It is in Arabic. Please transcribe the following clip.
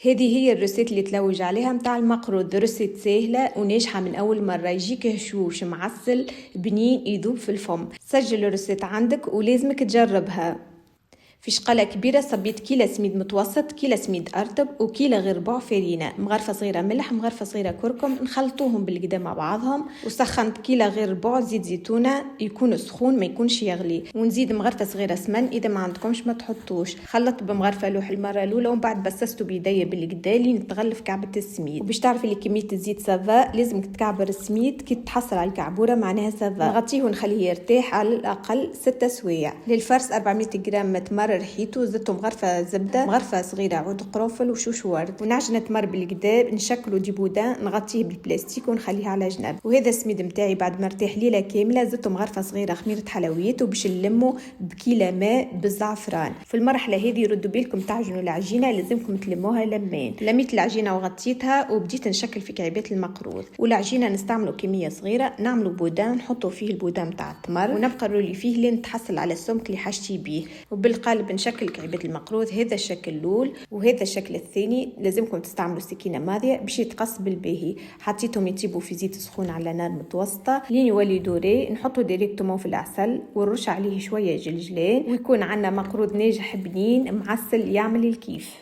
هذه هي الروسيت اللي تلوج عليها متاع المقروض. روسيت سهلة وناجحة من أول مرة، يجيك هشوش معسل بنين يذوب في الفم. سجل الروسيت عندك ولازمك تجربها. في شقالة كبيرة صبيت كيلة سميد متوسط، كيلة سميد أرطب، وكيلة غير ربع فرينة، مغرفة صغيرة ملح، مغرفة صغيرة كركم، نخلطوهم بالكدا مع بعضهم. وسخنت كيلة غير ربع زيت زيتونة يكون سخون ما يكونش يغلي، ونزيد مغرفة صغيرة سمن، إذا ما عندكمش ما تحطوش. خلط بمغرفة لوح المرة الأولى، ومن بعد بسستو بيديا بالكدا لين تغلف كعبة السميد. وباش تعرفي لي كمية الزيت سافا لازمك تكعبر السميد كي تحصل على الكعبورة معناها سافا. نغطيه ونخليه يرتاح على الأقل 6 سوايع. للفرس 400 جرام تمر رحيته، زدته مغرفة زبدة، مغرفة صغيرة عود قرنفل وشوش ورد، ونعجنة تمر بالكدا نشكلو دي بودان نغطيه بالبلاستيك ونخليه على جنب. وهذا السميد متاعي بعد ما ارتاح ليلة كاملة زدته مغرفة صغيرة خميرة حلويات، وباش نلمو بكيلة ماء بالزعفران. في المرحلة هذه ردوا بالكم تعجنوا العجينة، لازمكم تلموها لمين. لميت العجينة وغطيتها وبديت نشكل في كعبات المقروض. والعجينة نستعملوا كمية صغيرة، نعملوا بودان نحطوا فيه البودان متاع التمر، ونبقى نرولي فيه لين تحصل على السمك اللي حاجتي بيه. وبالقالب نشكل كعبة المقروض. هذا الشكل الأول، وهذا الشكل الثاني. لازمكم تستعملوا سكينة ماضية باش يتقص بالباهي. حطيتهم يطيبوا في زيت سخون على نار متوسطة لين يولي دوري. نحطوا ديريكتومون في العسل ونرش عليه شوية جلجلان، ويكون عندنا مقروض ناجح بنين معسل يعمل الكيف.